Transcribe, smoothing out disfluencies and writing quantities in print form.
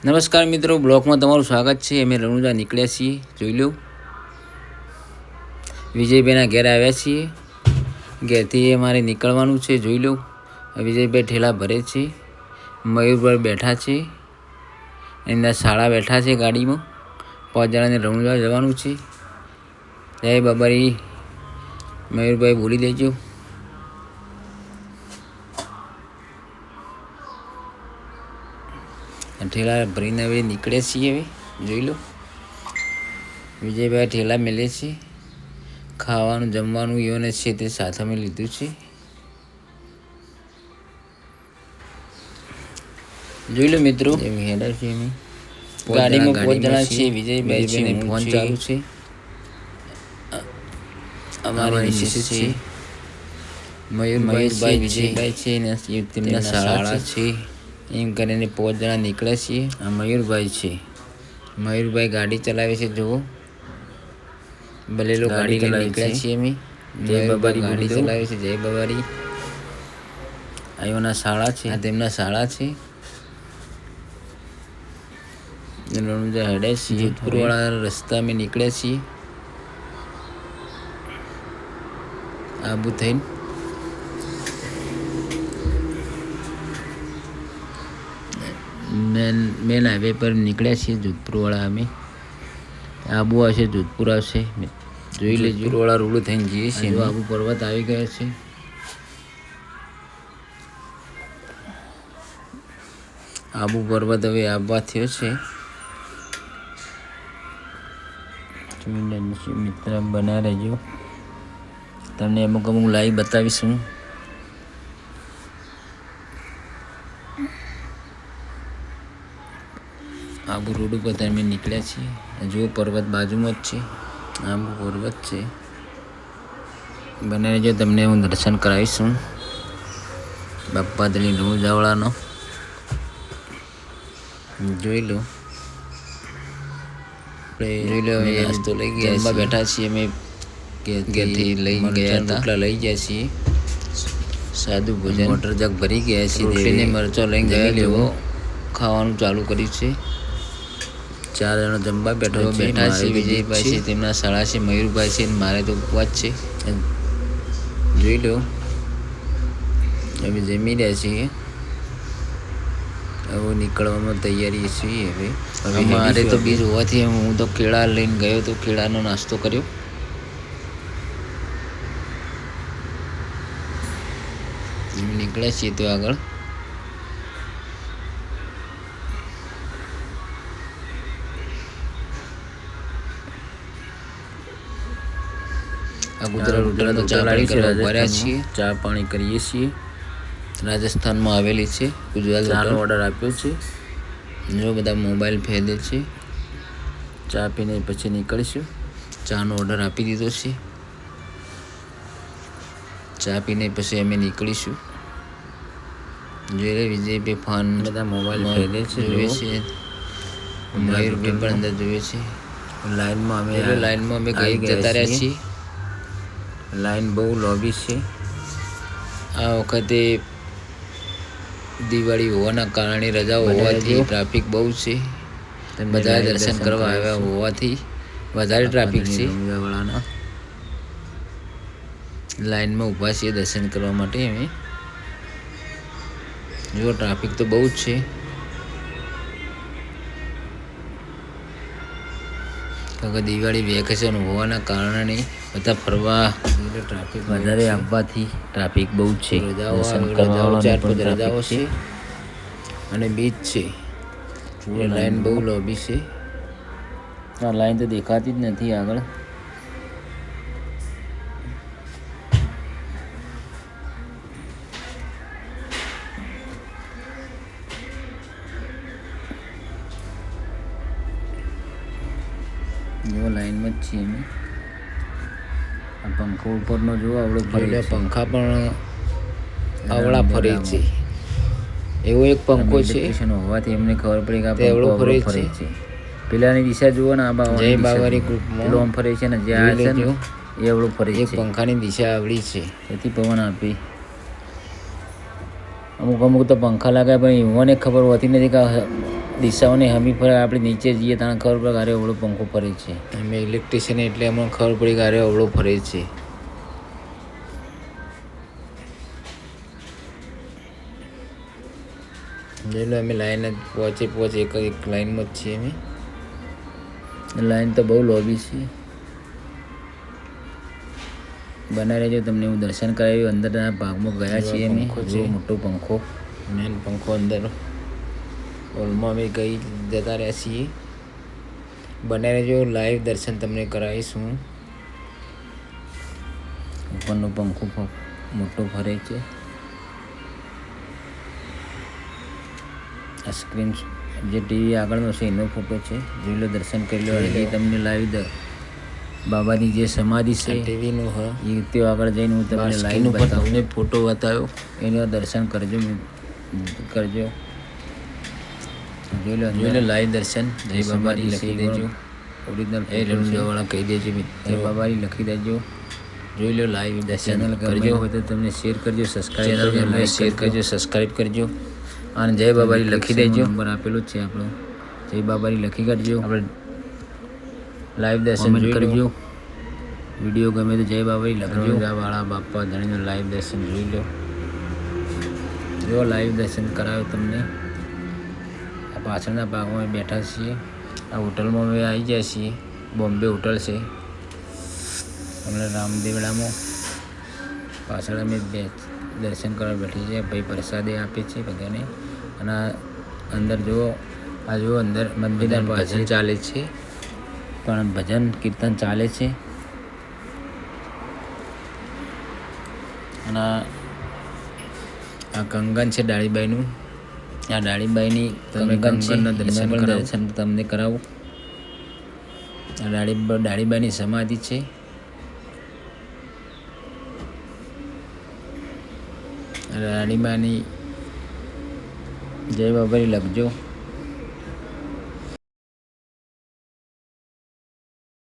નમસ્કાર મિત્રો, બ્લોગમાં તમારું સ્વાગત છે. અમે રણુજા નીકળ્યા છીએ. જોઈ લો, વિજયભાઈના ઘેર આવ્યા છીએ. ઘેરથી અમારે નીકળવાનું છે. જોઈ લો, વિજયભાઈ ઠેલા ભરે છે. મયુરભાઈ બેઠા છે, એમના શાળા બેઠા છે ગાડીમાં. 5 જણાને રણુજા જવાનું છે. જય બાબારી. મયુરભાઈ બોલી દેજો. ઠેલા ભરીને હવે નીકળે છીએ. હવે જોઈ લો, વિજયભાઈ ઠેલા મેલે છે. ખાવાનું જમવાનું યોને છે તે સાથે અમે લીધું છે. જોઈ લો મિત્રો, હેડર છે. અમે ગાડીમાં 5 જણા છે. વિજયભાઈ છે, ફોન ચાલુ છે. અમારી મિસિસ છે, મયુરભાઈ વિજયભાઈ છે ને તેમના શાળા છે. એમ કરીને 5 જણા નીકળે છીએ. આ મયુરભાઈ છે. મયુરભાઈ ગાડી ચલાવે છે. જુઓ, બલેલો ગાડી લઈને નીકળ્યા છીએ અમે. જય બાબારી ગાડી ચલાવે છે. જય બાબારી. આયોના શાળા છે, આ તેમના શાળા છે. રણુજા હેડે છીએ. જોધપુરવાળા રસ્તા અમે નીકળ્યા છીએ. આબુ થઈને મેન હાઈવે પર નીકળ્યા છીએ. જોધપુરવાળા અમે આબુ આવશે, જોધપુર આવશે. જોઈ લેજો, જોધપુરવાળા રોડ થઈને જઈએ છીએ. આબુ પર્વત આવી ગયો છે. આબુ પર્વત હવે આવવા થયો છે. મિત્ર બના રહેજો, તમને અમુક લાઈવ બતાવીશું. આબુ રોડ ઉપર અમે નીકળ્યા છીએ. જો પર્વત બાજુમાં જ છે. આબુ પર્વત છે. બને રહેજો, તમને હું દર્શન કરાવીશું બાપા દલી રણુજાવાળાનો. જોઈ લો, જોઈ લો. અમે નાસ્તો લઈ ગયા, બેઠા છીએ. અમે ઘેરથી લઈ ગયા હતા, લઈ ગયા છીએ. સાદું ભોજન, મોટર જગ ભરી ગયા છીએ. રોટલીને મરચો લઈ ગયા. લેવો ખાવાનું ચાલુ કર્યું છે. 4 જણા જમવા બેઠા છે. વિજયભાઈ છે, તેમના શાળા છે. મયુરભાઈ છે, મારે તો ઉપવાસ છે. જોઈ લો, અમે જમી રહ્યા છીએ. હવે નીકળવામાં તૈયારી છીએ. હવે મારે તો બીજ હોવાથી હું તો કેળા લઈને ગયો તો કેળાનો નાસ્તો કર્યો. નીકળ્યા છીએ તો આગળ આ ગુજરાત હોટલનો ભર્યા છીએ. ચા પાણી કરીએ છીએ. રાજસ્થાનમાં આવેલી છે. ગુજરાત ચાનો ઓર્ડર આપ્યો છે. જો બધા મોબાઈલ ફેદે છે. ચા પીને પછી નીકળીશું. ચાનો ઓર્ડર આપી દીધો છે. ચા પીને પછી અમે નીકળીશું. જોઈ વિજયભાઈ ફોન બધા મોબાઈલ ફેદે છે, જોવે છે. મયુરભાઈ પણ અંદર જોવે છે. લાઈનમાં અમે ગઈ જતા રહ્યા છીએ. લાઈન બહુ લોબી છે. આ વખતે દિવાળી હોવાના કારણે રજાઓ હોવાથી ટ્રાફિક બહુ છે. બધા દર્શન કરવા આવ્યા હોવાથી વધારે ટ્રાફિક છે. લાઈનમાં ઊભા છીએ દર્શન કરવા માટે. અમે જો ટ્રાફિક તો બહુ જ છે. દિવાળી વેકેશન હોવાના કારણે બધા ફરવા ટ્રાફિક વધારે આવવાથી ટ્રાફિક બહુ છે. રજાઓ 4-5 રજાઓ છે અને બીચ છે. લાઈન બહુ લોબી છે. આ લાઈન તો દેખાતી જ નથી આગળ. જો લાઈનમાં જ છીએ અમે. આ પંખો ઉપરનો જો આવડો ફરે. પંખા પણ આવડા ફરે છે. એવો એક પંખો છે હોવાથી એમને ખબર પડી કે આ પંખો ફરે છે. પેલાની દિશા જુઓ ને, આ જય બાવારી ગ્રુપમાં આમ ફરે છે ને, જે આ છે ને એ આવડું ફરે છે. પંખાની દિશા આવડી છે, એથી પવન આપી. અમુક તો પંખા લાગ્યા પણ એઓને ખબર હોતી નથી કે દિશાઓને હમી ફરે. આપણે નીચે જઈએ ત્યાં ખબર પડે ગારે અવળો પંખો ફરે છે. અમે ઇલેક્ટ્રિશિયન એટલે અમને ખબર પડી ગારે અવળો ફરે છે. જોઈ લો અમે લાઈન જ પહોંચે એક લાઈનમાં જ છીએ. અમે લાઈન તો બહુ લોબી છે. બનાવી રહેજો, તમને હું દર્શન કરાવ્યું. અંદરના ભાગમાં ગયા છીએ અમે. મોટો પંખો, મેન પંખો અંદર હોલમાં અમે જતા રહ્યા છીએ. બનાવી રહેજો, લાઈવ દર્શન તમને કરાવીશ હું. ઉપરનો પંખો મોટો ફરે છે. આ સ્ક્રીન જે ટીવી આગળનો છે એનો ફોટો છે. જોઈ લો, દર્શન કરી લો. એ તમને લાઈવ બાબાની જે સમાધિ છે ટીવીનું એ તે આગળ જઈને હું તમને લાઈવ તમને ફોટો બતાવ્યો. એનો દર્શન કરજો. જોઈ લો લાઈવ દર્શન. જય બાબારી લખી દેજો. ઓરિજિનલ વાળા કહી દેજો. જય બાબારી લખી દેજો. જોઈ લો લાઈવ દર્શન કરજો. હોય તો તમને શેર કરજો, સબસ્ક્રાઈબ કરજો. અને જય બાબારી લખી દેજો. નંબર આપેલો જ છે આપણો. જય બાબારી લખી કરજો. આપણે લાઈવ દર્શન કરજો. વિડીયો ગમે તો જય બાબારી લખજો. વાળા બાપા ધણીનો લાઈવ દર્શન જોઈ લો. જો લાઈવ દર્શન કરાવ્યો તમને. આ પાછળના ભાગમાં અમે બેઠા છીએ. આ હોટલમાં અમે આવી ગયા છીએ. બોમ્બે હોટલ છે હમણાં રામદેવડામાં. પાછળ અમે દર્શન કરવા બેઠી છે. ભાઈ પ્રસાદે આપે છે બધાને. અને અંદર જુઓ, આ જુઓ અંદર મંદિરના ભજન ચાલે છે. પણ ભજન કીર્તન ચાલે છે. અને આ કંગન છે ડાળીબાઈનું. આ ડાળીબાઈની કંગનના દર્શન તમને કરાવું. આ ડાળીબાઈની સમાધિ છે. ડાળીબાઈની જય બાબારી લખજો.